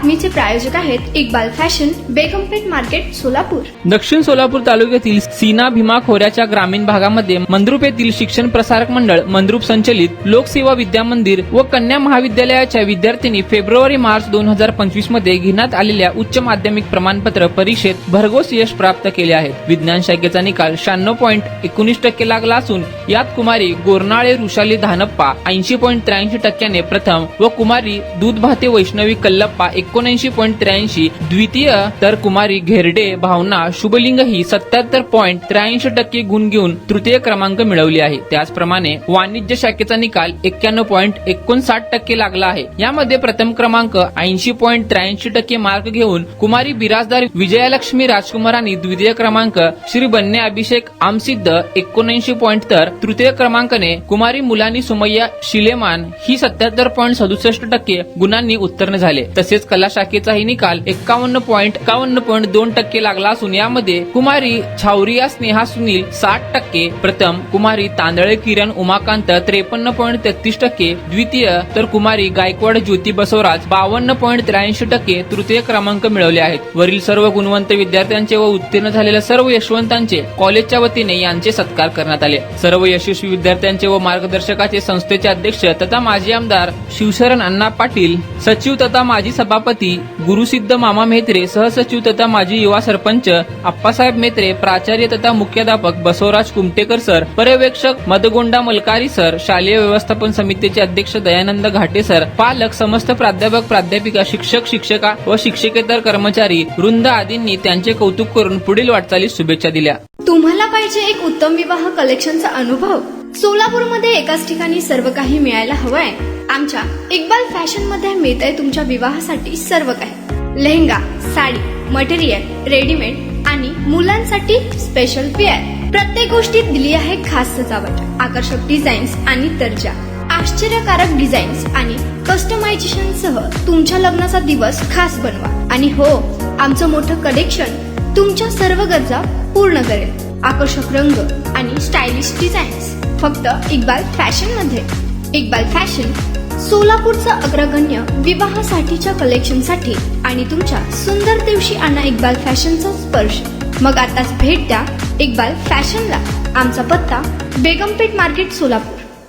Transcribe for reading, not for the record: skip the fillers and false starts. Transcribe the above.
बातमीचे प्रायोजक आहेत Iqbal fashion, बेगमपेठ market, Solapur. दक्षिण सोलापूर तालुक्यातील सीना भीमा खोऱ्याच्या ग्रामीण भागामध्ये मंद्रुप येथील शिक्षण प्रसारक मंडळ मंद्रुप संचलित लोकसेवा विद्या मंदिर व कन्या महाविद्यालयाच्या विद्यार्थिनी फेब्रुवारी-मार्च 2025 मध्ये घेण्यात आलेल्या उच्च माध्यमिक प्रमाणपत्र परीक्षेत भरघोस यश प्राप्त केले आहे। विज्ञान शाखेचा निकाल 96.19% लागला असून यात कुमारी गोरनाळे रुशाली धानप्पा 80.83% प्रथम व कुमारी दूधभाते वैष्णवी कल्लप्पा 79.83 द्वितीय, तर कुमारी घेरडे भावना शुभलिंग ही 77.83% गुण घेऊन तृतीय क्रमांक मिळवली आहे। त्याचप्रमाणे वाणिज्य शाखेचा निकाल 91.59% लागला आहे। यामध्ये प्रथम क्रमांक 80.83% मार्क घेऊन कुमारी बिराजदार विजयालक्ष्मी राजकुमारांनी, द्वितीय क्रमांक श्री बन्ने अभिषेक आमसिद्ध 79 तर तृतीय क्रमांकाने कुमारी मुलानी सुमय्या शिलेमान ही 77.67% गुणांनी उत्तीर्ण झाले। तसेच कला शाखेचाही निकाल 51.2% लागला असून यामध्ये कुमारी छावरिया स्नेहा सुनील 60%, प्रथम कुमारी तांदळे किरण उमाकांत 53.33%, द्वितीय, तर कुमारी गायकवाड ज्योती बसवराज 52.83% तृतीय क्रमांक मिळवले आहेत। वरील सर्व गुणवंत विद्यार्थ्यांचे व उत्तीर्ण झालेल्या सर्व यशवंतांचे कॉलेजच्या वतीने यांचे सत्कार करण्यात आले। सर्व यशस्वी विद्यार्थ्यांचे व मार्गदर्शकाचे संस्थेचे अध्यक्ष तथा माजी आमदार शिवशरण अण्णा पाटील, सचिव तथा माजी सभापती गुरुसिद्ध मामा मेहत्रे, सहसचिव तथा माजी युवा सरपंच आप्पासाहेब मेहत्रे, प्राचार्य तथा मुख्याध्यापक बसवराज कुमटेकर सर, पर्यवेक्षक मदगोंडा मलकारी सर, शालेय व्यवस्थापन समितीचे अध्यक्ष दयानंद घाटे सर, पालक, समस्त प्राध्यापक प्राध्यापिका, शिक्षक शिक्षका व शिक्षकेतर कर्मचारी वृंद आदींनी त्यांचे कौतुक करून पुढील वाटचालीस शुभेच्छा दिल्या। तुम्हाला पाहिजे एक उत्तम विवाह कलेक्शनचा अनुभव? सोलापूरमध्ये एकाच ठिकाणी सर्व काही मिळायला हवंय? आमच्या इक्बाल फॅशन मध्ये मिळतंय तुमच्या विवाहासाठी सर्व काही। लेहंगा, साडी, मटेरियल, रेडीमेड आणि मुलांसाठी स्पेशल वेअर, प्रत्येक गोष्टीत दिली आहे खास सजावट, आकर्षक डिझाईन्स आणि दर्जा, आश्चर्यकारक डिझाईन्स आणि कस्टमायझेशन सह तुमच्या लग्नाचा दिवस खास बनवा। आणि हो, आमचं मोठं कलेक्शन तुमच्या सर्व गरजा पूर्ण करेल। आकर्षक रंग आणि स्टायलिश डिझाईन्स फक्त इक्बाल फॅशन मध्ये। इक्बाल फॅशन सोलापूरचा अग्रगण्य विवाहासाठीच्या कलेक्शनसाठी आणि तुमच्या सुंदर दिवशी आणा इक्बाल फॅशनचा स्पर्श। मग आताच भेट द्या इक्बाल फॅशनला। आमचा पत्ता बेगमपेठ मार्केट, सोलापूर।